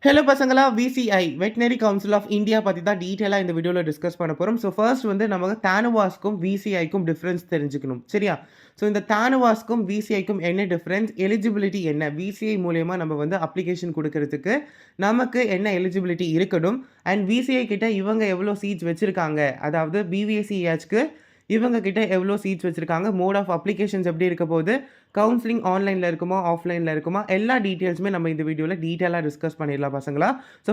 Hello பசங்களா! VCI veterinary council of India பத்தி தான் டீட்டெயிலா இந்த வீடியோல டிஸ்கஸ் பண்ண போறோம். ஃபர்ஸ்ட் வந்து நம்ம தானுவாஸ்க்கும், விசிஐக்கும் டிஃபரன்ஸ் தெரிஞ்சுக்கணும். சரியா? இந்த தானுவாஸ்க்கும், விசிஐக்கும் என்ன டிஃபரன்ஸ்? எலிஜிபிலிட்டி என்ன? விசிஐ மூலியமா நம்ம வந்து அப்ளிகேஷன் குடுக்கறதுக்கு நமக்கு என்ன எலிஜிபிலிட்டி இருக்கணும்? அண்ட் விசிஐ கிட்ட இவங்க எவ்வளோ சீட்ஸ் வச்சிருக்காங்க? அதாவது பிவிஎஸ்சிஹெச்க்கு இவங்க கிட்ட எவ்வளோ சீட்ஸ் வச்சிருக்காங்க? மோட் ஆஃப் அப்ளிகேஷன்ஸ் எப்படி இருக்க போது? கவுன்சிலிங் ஆன்லைன்ல இருக்குமா? ஆஃப்லைன்ல இருக்குமா? எல்லா டீட்டெயில்ஸுமே நம்ம இந்த வீடியோல டீட்டெயிலா டிஸ்கஸ் பண்ணிடலாம் பசங்களா.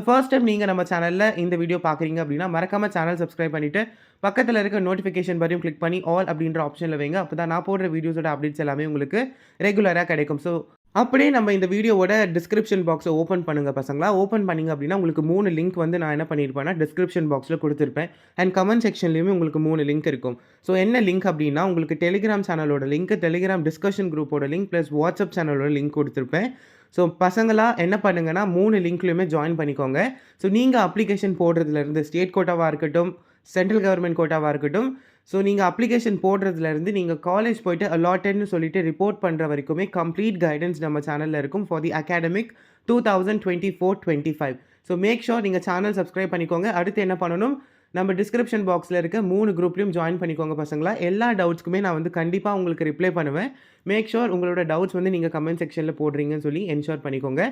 ஃபர்ஸ்ட் டைம் நீங்க நம்ம சேனல்ல இந்த வீடியோ பார்க்குறீங்க அப்படின்னா, மறக்காம சேனல் சப்ஸ்கிரைப் பண்ணிட்டு, பக்கத்துல இருக்க நோட்டிஃபிகேஷன் பட்டன் கிளிக் பண்ணி ஆல் அப்படின்ற ஆப்ஷன்ல வைங்க. அப்பதான் நான் போடுற வீடியோஸோட அப்டேட்ஸ் எல்லாமே உங்களுக்கு ரெகுலரா கிடைக்கும். அப்படியே நம்ம இந்த வீடியோவோட டிஸ்கிரிப்ஷன் பாக்ஸ ஓப்பன் பண்ணுங்க பசங்களா. ஓப்பன் பண்ணீங்க அப்படின்னா, உங்களுக்கு 3 லிங்க் வந்து நான் என்ன பண்ணியிருப்பேன்னா, டிஸ்கிரிப்ஷன் பாக்ஸ்ல குடுத்திருப்பேன். அண்ட் கமெண்ட் செக்ஷன்லயுமே உங்களுக்கு 3 லிங்க் இருக்கும். என்ன லிங்க் அப்படின்னா, உங்களுக்கு டெலிகிராம் சேனலோட லிங்க், டெலிகிராம் டிஸ்கஷன் குரூப்போட லிங்க், பிளஸ் வாட்ஸ்அப் சேனலோட லிங்க் குடுத்திருப்பேன். பசங்களா என்ன பண்ணுங்கன்னா, 3 லிங்க்லயுமே ஜாயின் பண்ணிக்கோங்க. நீங்க அப்ளிகேஷன் போடுறதுலருந்து ஸ்டேட் கோட்டாவா இருக்கட்டும், சென்ட்ரல் கவர்ன்மென்ட் கோட்டாவா இருக்கட்டும், நீங்க அப்ளிகேஷன் போடுறதுலருந்து நீங்க காலேஜ் போயிட்டு அலாட்டட்ன்னு சொல்லிட்டு ரிப்போர்ட் பண்ற வரைக்குமே கம்ப்ளீட் கைடன்ஸ் நம்ம சேனல்ல இருக்கும் for the academic 2024-25. Make sure நீங்க சேனல் சப்ஸ்கிரைப் பண்ணிக்கோங்க. அடுத்து என்ன பண்ணணும், நம்ம டிஸ்கிரிப்ஷன் பாக்ஸ்ல இருக்க 3 குரூப்லயும் ஜாயின் பண்ணிக்கோங்க பசங்களா. எல்லா டவுட்ஸ்க்குமே நான் வந்து கண்டிப்பா உங்களுக்கு ரிப்ளை பண்ணுவேன். மேக் ஷூர் உங்களோட டவுட்ஸ் வந்து நீங்க கமெண்ட் செக்ஷன்ல போடுறீங்கன்னு சொல்லி என்ஷூர் பண்ணிக்கோங்க.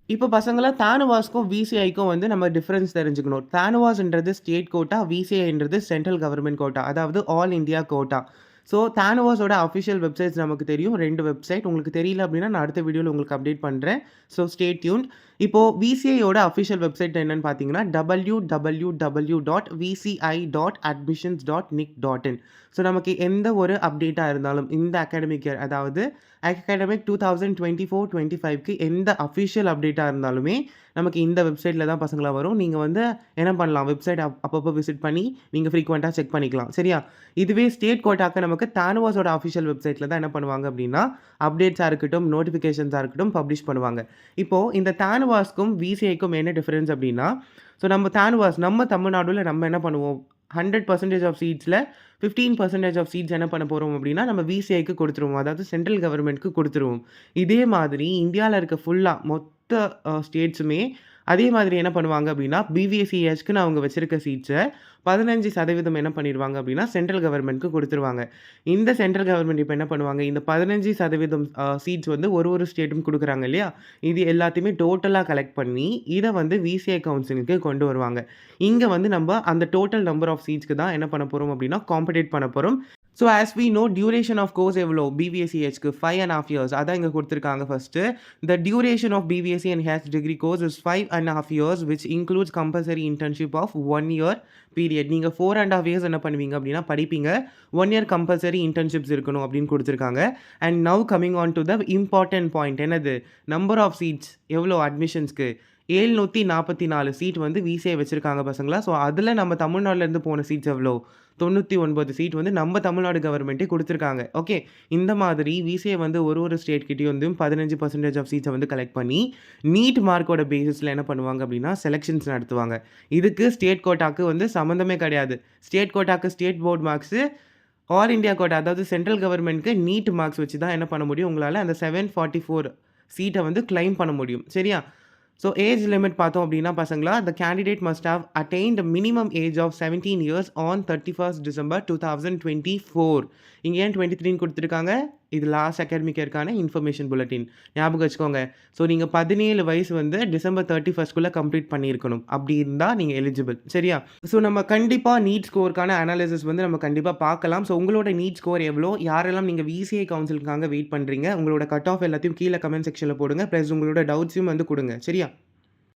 இப்போ பசங்களா தானுவாஸ்க்கும், விசிஐக்கும் வந்து நம்ம டிஃபரன்ஸ் தெரிஞ்சுக்கணும். தானுவாஸ்ன்றது ஸ்டேட் கோட்டா, விசிஐன்றது சென்ட்ரல் கவர்ன்மென்ட் கோட்டா. அதாவது ஆல் இந்தியா கோட்டா. தானுவாஸோட அஃபிஷியல் வெப்சைட்ஸ் நமக்கு தெரியும். 2 வெப்சைட். உங்களுக்கு தெரியல அப்படின்னா, நான் அடுத்த வீடியோல உங்களுக்கு அப்டேட் பண்றேன். Stay tuned. இப்போ விசிஐயோட அஃபிஷியல் வெப்சைட் என்னன்னு பார்த்தீங்கன்னா, www.vci.admissions.nic.in. நமக்கு எந்த ஒரு அப்டேட்டா இருந்தாலும், இந்த அகாடமிக் இயர் அதாவது அகாடமிக் 2024-25க்கு எந்த அஃபிஷியல் அப்டேட்டா இருந்தாலுமே, நமக்கு இந்த வெப்சைட்ல தான் பசங்களா வரும். நீங்க வந்து என்ன பண்ணலாம், வெப்சைட் அப்பப்போ விசிட் பண்ணி, நீங்க ஃப்ரீக்வென்ட்டா செக் பண்ணிக்கலாம். சரியா? இதுவே ஸ்டேட் கோட்டாக்கு நமக்கு தானுவாஸோட அஃபிஷியல் வெப்சைட்ல தான் என்ன பண்ணுவாங்க அப்படின்னா, அப்டேட்ஸா இருக்கட்டும், நோட்டிஃபிகேஷன்ஸா இருக்கட்டும் பப்ளிஷ் பண்ணுவாங்க. இப்போ இந்த தானுவாஸ்க்கும், விசிஐக்கும் என்ன டிஃபரன்ஸ் அப்படின்னா, நம்ம தானுவாஸ் நம்ம தமிழ்நாடுல நம்ம என்ன பண்ணுவோம், 100% ஆஃப் சீட்ஸ்ல 15% ஆஃப் சீட்ஸ் என்ன பண்ண போறோம் அப்படின்னா, நம்ம விசிஐக்கு குடுத்துருவோம். அதாவது சென்ட்ரல் கவர்ன்மென்ட்க்கு குடுத்துருவோம். இதே மாதிரி இந்தியால இருக்க ஃபுல்லா மொத்த ஸ்டேட்ஸுமே அதே மாதிரி என்ன பண்ணுவாங்க அப்படின்னா, பிவிஎஸ்சிஹெச்க்குன்னு அவங்க வச்சிருக்க சீட்ஸ 15% என்ன பண்ணிருவாங்க அப்படின்னா, சென்ட்ரல் கவர்ன்மென்ட்க்கு குடுத்துருவாங்க. இந்த சென்ட்ரல் கவர்ன்மென்ட் இப்ப என்ன பண்ணுவாங்க, இந்த 15% சீட்ஸ் வந்து ஒரு ஸ்டேட்டும் குடுக்குறாங்க இல்லையா? இது எல்லாத்தையுமே டோட்டலா கலெக்ட் பண்ணி, இத வந்து விசிஐ கவுன்சிலிங்க்கு கொண்டு வருவாங்க. இங்க வந்து நம்ப அந்த டோட்டல் நம்பர் ஆஃப் சீட்ஸ்க்கு தான் என்ன பண்ண போறோம் அப்படின்னா, காம்படிட் பண்ண போறோம். As we know duration of course எவ்வளோ பிபிஎஸ்சிஹெச்க்கு 5½ இயர்ஸ் அதான் இங்க குடுத்துருக்காங்க first. The duration of BVSc and H degree course is 5½ years which includes compulsory internship of 1 year period. நீங்க 4½ இயர்ஸ் என்ன பண்ணுவீங்க அப்படின்னா படிப்பீங்க. 1 இயர் கம்பல்சரி இன்டர்ன்ஷிப்ஸ் இருக்கணும் அப்படின்னு குடுத்துருக்காங்க. And now coming on to the important point என்னது? நம்பர் ஆஃப் சீட்ஸ் எவ்வளோ அட்மிஷன்ஸ்க்கு? 744 சீட் வந்து விசிஐ வச்சிருக்காங்க பசங்களா. அதுல நம்ம தமிழ்நாடுல இருந்து போன சீட்ஸ் எவ்வளோ? 99 சீட் வந்து நம்ம தமிழ்நாடு கவர்மெண்ட்டே குடுத்துருக்காங்க. ஓகே. இந்த மாதிரி விசிஐ வந்து ஒரு ஸ்டேட் கிட்டயும் வந்து 15% ஆஃப் சீட்ஸ வந்து கலெக்ட் பண்ணி, நீட் மார்க்கோட பேசிஸ்ல என்ன பண்ணுவாங்க அப்படின்னா, செலக்ஷன்ஸ் நடத்துவாங்க. இதுக்கு ஸ்டேட் கோட்டாக்கு வந்து சம்மந்தமே கிடையாது. ஸ்டேட் கோட்டாக்கு state board marks, all India quota அதாவது சென்ட்ரல் கவர்மெண்ட்க்கு நீட் மார்க்ஸ் வச்சு தான் என்ன பண்ண முடியும், உங்களால அந்த 744 சீட்ட வந்து கிளைம் பண்ண முடியும். சரியா? ஏஜ் லிமிட் பார்த்தோம் அப்படின்னா பசங்களா, the candidate must have attained minimum age of 17 years on 31st December 2024. இங்க ஏன் 23ன்னு குடுத்துருக்காங்க? இது லாஸ்ட் அகாடமிக் இயர்க்கான இன்ஃபர்மேஷன் புல்லட்டின். ஞாபகம் வச்சுக்கோங்க. நீங்க 17 வயசு வந்து டிசம்பர் 31க்குள்ள கம்ப்ளீட் பண்ணியிருக்கணும். அப்படி இருந்தா நீங்க எலிஜிபிள். சரியா? நம்ம கண்டிப்பா நீட் ஸ்கோர்க்கான அனாலிசிஸ் வந்து நம்ம கண்டிப்பா பார்க்கலாம். உங்களோட நீட் ஸ்கோர் எவ்வளோ? யாரெல்லாம் நீங்க விசிஐ கவுன்சிலுக்காக வெயிட் பண்றீங்க? உங்களோட கட் ஆஃப் எல்லாத்தையும் கீழ கமெண்ட் செக்ஷன்ல போடுங்க. பிளஸ் உங்களோட டவுட்ஸையும் வந்து குடுங்க. சரியா?